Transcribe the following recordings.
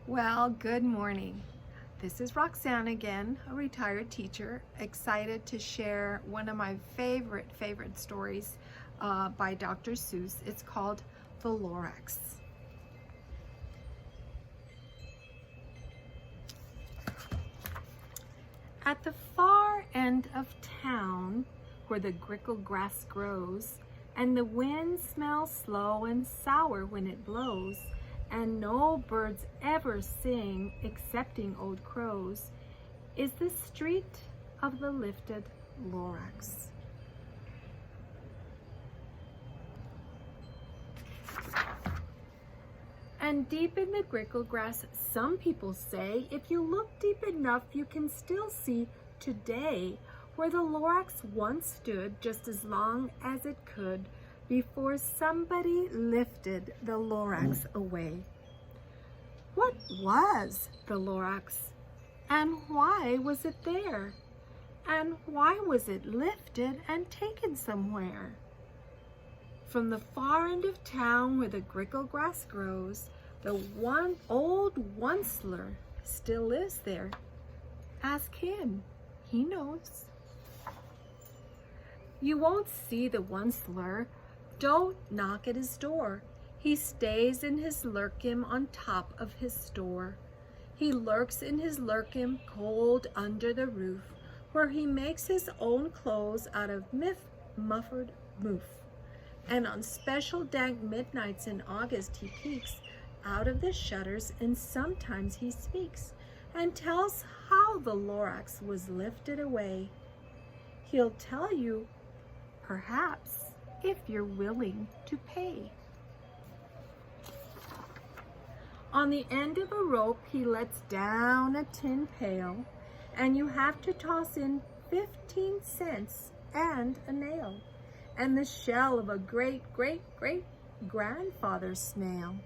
Well, good morning. This is Roxanne again, a retired teacher, excited to share one of my favorite stories by Dr. Seuss. It's called The Lorax. At the far end of town, where the grickle grass grows, and the wind smells slow and sour when it blows, and no birds ever sing excepting old crows, is the street of the lifted Lorax. And deep in the grickle grass, some people say, if you look deep enough, you can still see today where the Lorax once stood just as long as it could before somebody lifted the Lorax away. What was the Lorax? And why was it there? And why was it lifted and taken somewhere? From the far end of town where the grickle grass grows, the one old Onceler still lives there. Ask him, he knows. You won't see the Onceler. Don't knock at his door. He stays in his lurkim on top of his store. He lurks in his lurkim cold under the roof, where he makes his own clothes out of muffled moof. And on special dank midnights in August he peeks out of the shutters, and sometimes he speaks and tells how the Lorax was lifted away. He'll tell you, perhaps, if you're willing to pay. On the end of a rope he lets down a tin pail, and you have to toss in 15 cents and a nail, and the shell of a great-great-great-grandfather snail.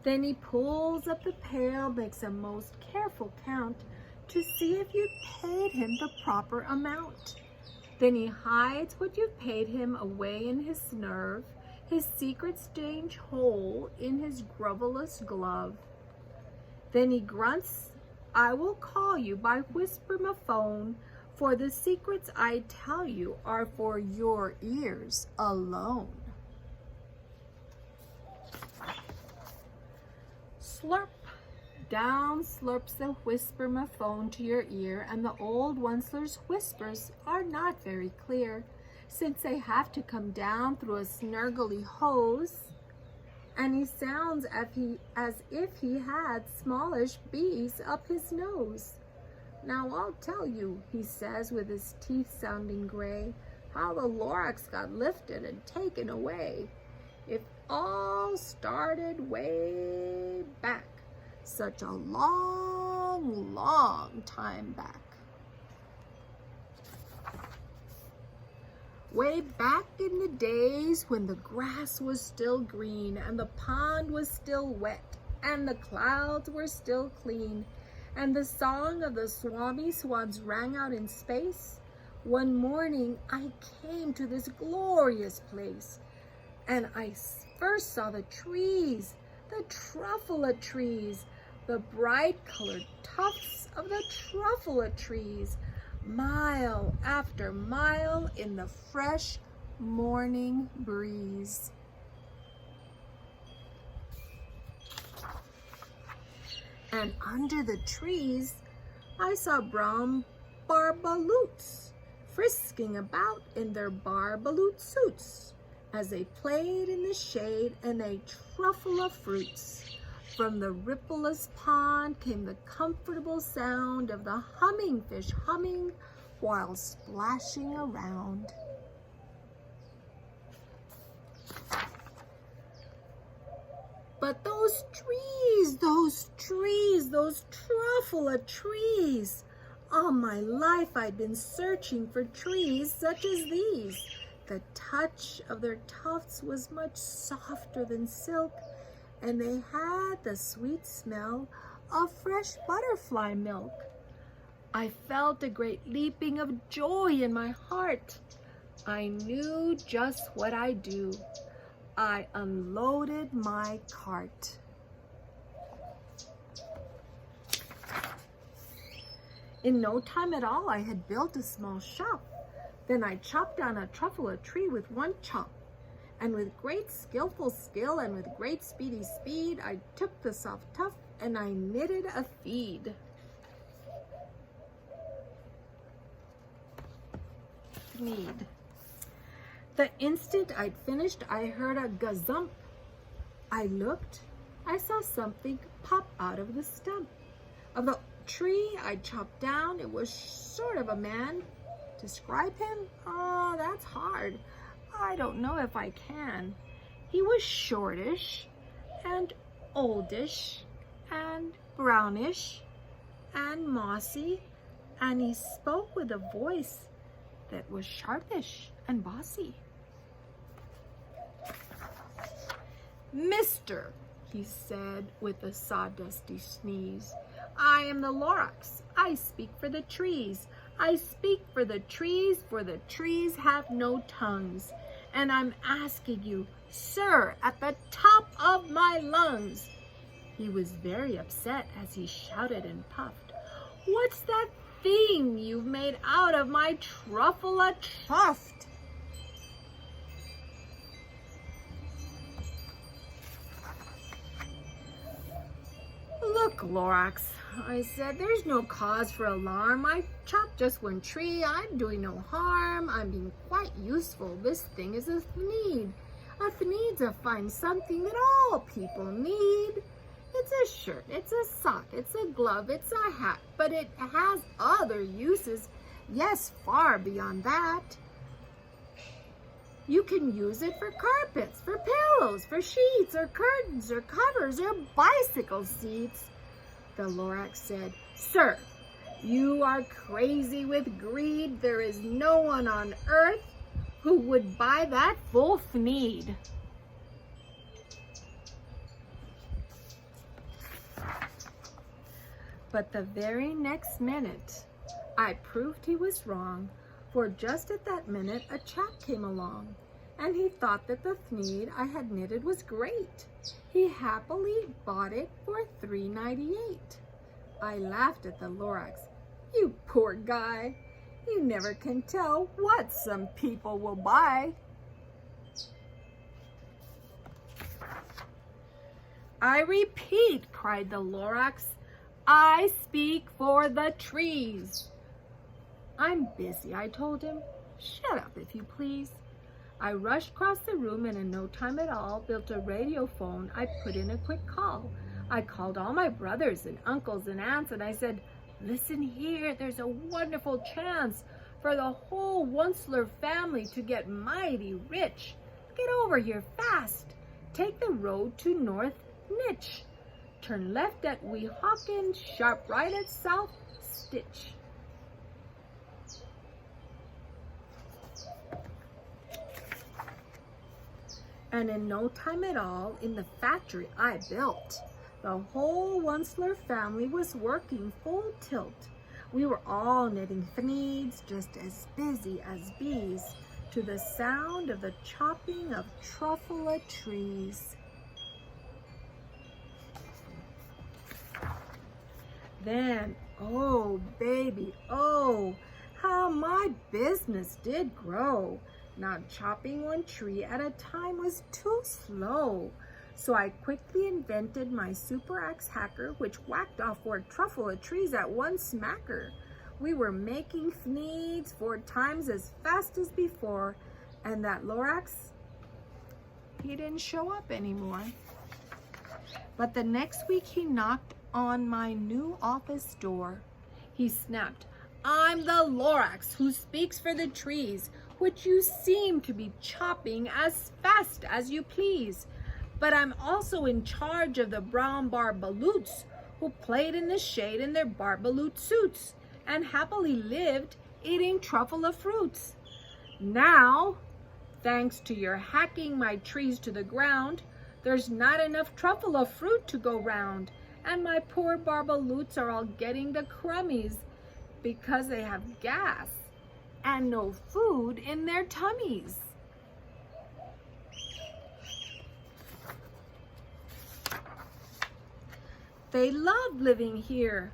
Then he pulls up the pail, makes a most careful count to see if you paid him the proper amount. Then he hides what you've paid him away in his nerve, his secret strange hole in his grovelous glove. Then he grunts, I will call you by whisper-ma-phone, for the secrets I tell you are for your ears alone. Slurp, down slurps the whisper-ma-phone to your ear, and the old Onceler's whispers are not very clear, since they have to come down through a snurgly hose, and he sounds as if he had smallish bees up his nose. Now I'll tell you, he says with his teeth sounding gray, how the Lorax got lifted and taken away. It all started way back, such a long, long time back. Way back in the days when the grass was still green, and the pond was still wet, and the clouds were still clean, and the song of the swami swans rang out in space, one morning I came to this glorious place, and I first saw the trees, the truffula trees, the bright-colored tufts of the truffula trees, mile after mile in the fresh morning breeze. And under the trees, I saw brown barbaloots frisking about in their barbaloot suits as they played in the shade and ate truffula fruits. From the rippleless pond came the comfortable sound of the humming fish humming while splashing around. But those truffula trees, all my life I'd been searching for trees such as these. The touch of their tufts was much softer than silk, and they had the sweet smell of fresh butterfly milk. I felt a great leaping of joy in my heart. I knew just what I'd do. I unloaded my cart. In no time at all, I had built a small shop. Then I chopped down a truffle tree with one chop. And with great skillful skill and with great speedy speed, I took the soft tuft and I knitted a feed. Need. The instant I'd finished, I heard a gazump. I looked. I saw something pop out of the stump of the tree I chopped down. It was sort of a man. Describe him? Oh, that's hard. I don't know if I can. He was shortish and oldish and brownish and mossy, and he spoke with a voice that was sharpish and bossy. "Mister," he said with a sawdusty sneeze, "I am the Lorax. I speak for the trees. I speak for the trees have no tongues. And I'm asking you, sir, at the top of my lungs." He was very upset as he shouted and puffed, "What's that thing you've made out of my truffle a tuft?" "Look, Lorax," I said, "there's no cause for alarm. I chopped just one tree. I'm doing no harm. I'm being quite useful. This thing is a thneed. A thneed's a fine something that all people need. It's a shirt, it's a sock, it's a glove, it's a hat, but it has other uses. Yes, far beyond that. You can use it for carpets, for pillows, for sheets, or curtains, or covers, or bicycle seats." The Lorax said, "Sir, you are crazy with greed. There is no one on earth who would buy that full thneed." But the very next minute, I proved he was wrong, for just at that minute a chap came along, and he thought that the thneed I had knitted was great. He happily bought it for $3.98. I laughed at the Lorax. "You poor guy, you never can tell what some people will buy." "I repeat," cried the Lorax, "I speak for the trees." "I'm busy," I told him. "Shut up, if you please." I rushed across the room and in no time at all built a radio phone. I put in a quick call. I called all my brothers and uncles and aunts and I said, "Listen here, there's a wonderful chance for the whole Wunsler family to get mighty rich. Get over here fast. Take the road to North Nitch. Turn left at Weehawken, sharp right at South Stitch." And in no time at all, in the factory I built, the whole Wunsler family was working full tilt. We were all knitting thneeds, just as busy as bees, to the sound of the chopping of truffle trees. Then, oh baby, oh, how my business did grow. Now chopping one tree at a time was too slow. So I quickly invented my super axe hacker, which whacked off 4 truffle trees at one smacker. We were making thneeds 4 times as fast as before, and that Lorax, he didn't show up anymore. But the next week he knocked on my new office door. He snapped, "I'm the Lorax who speaks for the trees, which you seem to be chopping as fast as you please. But I'm also in charge of the brown barbaloots who played in the shade in their barbaloot suits and happily lived eating truffle fruits. Now, thanks to your hacking my trees to the ground, there's not enough truffle fruit to go round, and my poor barbaloots are all getting the crummies because they have gas and no food in their tummies. They love living here,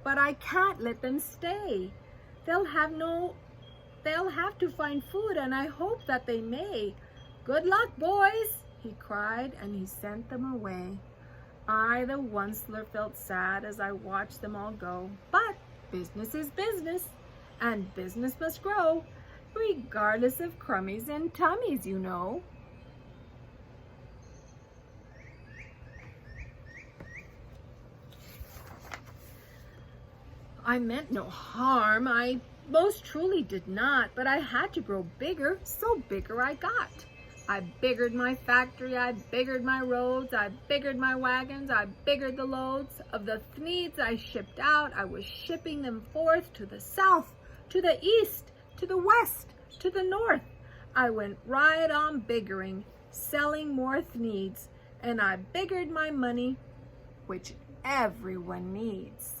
but I can't let them stay. They'll have to find food, and I hope that they may. Good luck, boys, he cried, and he sent them away. I, the Onceler, felt sad as I watched them all go. But business is business, and business must grow, regardless of crummies and tummies, you know. I meant no harm, I most truly did not, but I had to grow bigger, so bigger I got. I biggered my factory, I biggered my roads, I biggered my wagons, I biggered the loads. Of the thneeds I shipped out, I was shipping them forth to the south, to the east, to the west, to the north. I went right on biggering, selling more thneeds, and I biggered my money, which everyone needs.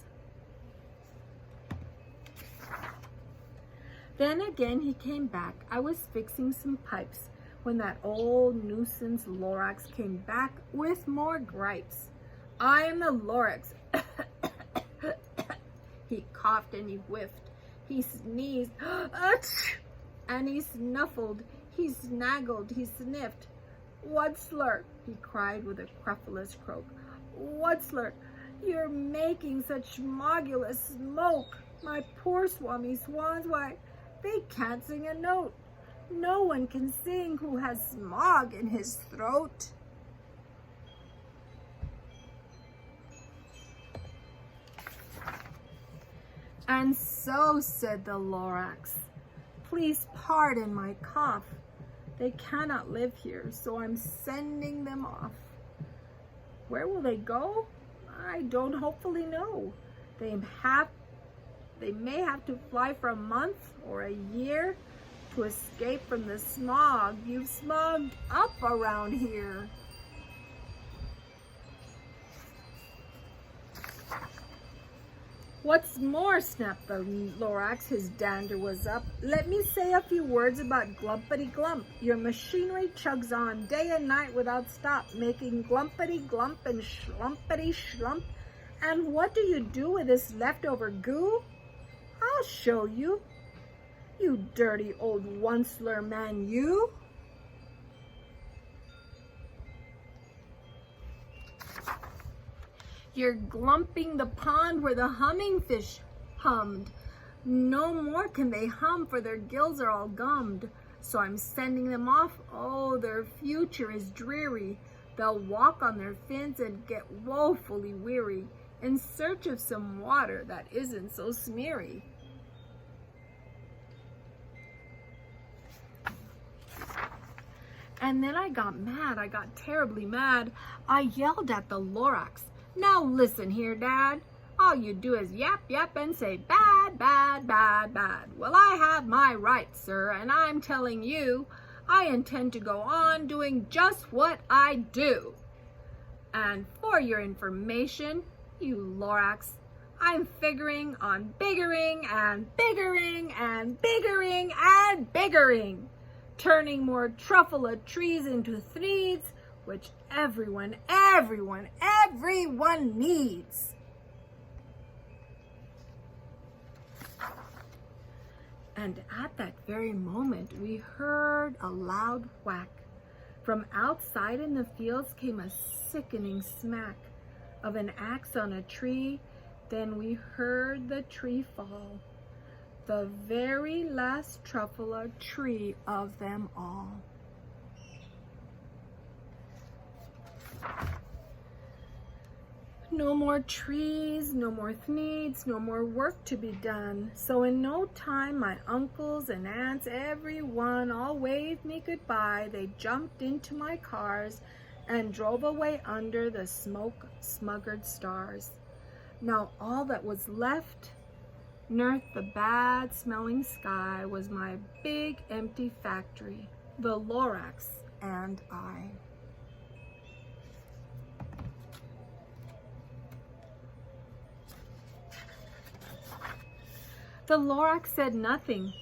Then again he came back. I was fixing some pipes when that old nuisance Lorax came back with more gripes. I am the Lorax. He coughed and he whiffed. He sneezed. And he snuffled. He snaggled. He sniffed. Wutzler, he cried with a querulous croak. Wutzler, you're making such smogulous smoke. My poor Swami swans, why, they can't sing a note. No one can sing who has smog in his throat. And so, said the Lorax, please pardon my cough. They cannot live here, so I'm sending them off. Where will they go? I don't hopefully know. They may have to fly for a month or a year to escape from the smog. You've smogged up around here. What's more, snapped the Lorax, his dander was up, let me say a few words about Glumpity Glump. Your machinery chugs on day and night without stop, making Glumpity Glump and Schlumpity Schlump. And what do you do with this leftover goo? I'll show you. You dirty old Onceler man, you. You're glumping the pond where the humming fish hummed. No more can they hum, for their gills are all gummed. So I'm sending them off. Oh, their future is dreary. They'll walk on their fins and get woefully weary, in search of some water that isn't so smeary. And then I got mad. I got terribly mad. I yelled at the Lorax. Now listen here, Dad. All you do is yap, yap, and say bad, bad, bad, bad. Well, I have my rights, sir, and I'm telling you, I intend to go on doing just what I do. And for your information, you Lorax, I'm figuring on biggering and biggering and biggering and biggering, turning more truffula trees into thneeds, which everyone needs. And at that very moment, we heard a loud whack. From outside in the fields came a sickening smack of an axe on a tree. Then we heard the tree fall, the very last truffula tree of them all. No more trees, no more thneeds, no more work to be done. So in no time, my uncles and aunts, everyone, all waved me goodbye. They jumped into my cars and drove away under the smoke-smuggered stars. Now all that was left, 'neath the bad-smelling sky, was my big empty factory, the Lorax and I. The Lorax said nothing.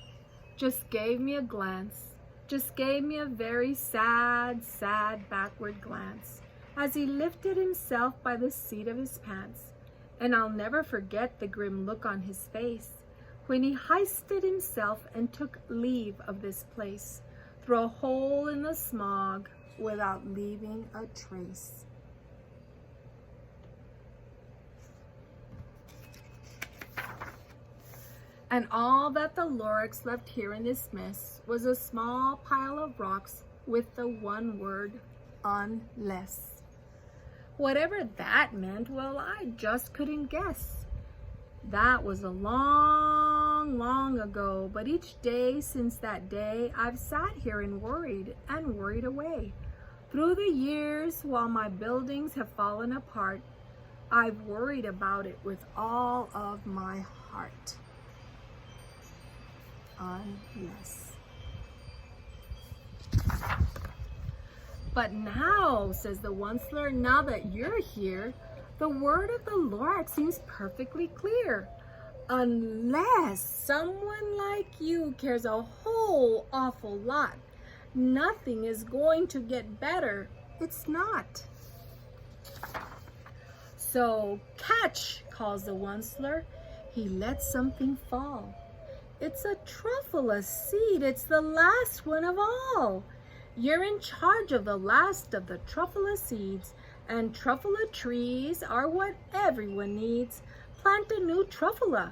just gave me a glance, just gave me a very sad, sad backward glance as he lifted himself by the seat of his pants. And I'll never forget the grim look on his face when he hoisted himself and took leave of this place through a hole in the smog without leaving a trace. And all that the Lorax left here in this mess was a small pile of rocks with the one word, unless. Whatever that meant, well, I just couldn't guess. That was a long, long ago, but each day since that day, I've sat here and worried away. Through the years, while my buildings have fallen apart, I've worried about it with all of my heart. Unless. But now, says the Onceler, now that you're here, the word of the Lorax seems perfectly clear. Unless someone like you cares a whole awful lot, nothing is going to get better. It's not. So catch, calls the Onceler. He lets something fall. It's a truffula seed. It's the last one of all. You're in charge of the last of the truffula seeds, and truffula trees are what everyone needs. Plant a new truffula.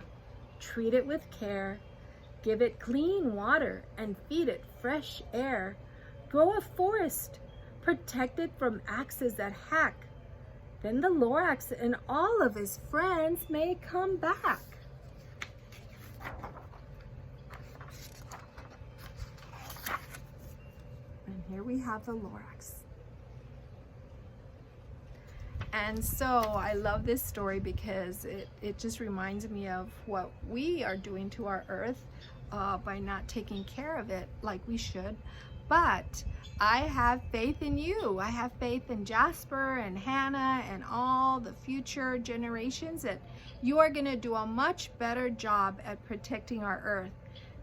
Treat it with care. Give it clean water and feed it fresh air. Grow a forest. Protect it from axes that hack. Then the Lorax and all of his friends may come back. And here we have the Lorax. And so I love this story because it just reminds me of what we are doing to our earth by not taking care of it like we should. But I have faith in you. I have faith in Jasper and Hannah and all the future generations that you are going to do a much better job at protecting our earth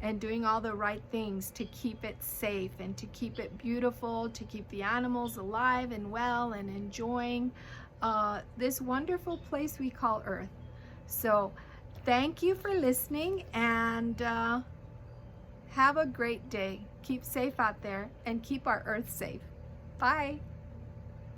and doing all the right things to keep it safe and to keep it beautiful, to keep the animals alive and well and enjoying this wonderful place we call Earth. So thank you for listening, and have a great day. Keep safe out there and keep our Earth safe. Bye.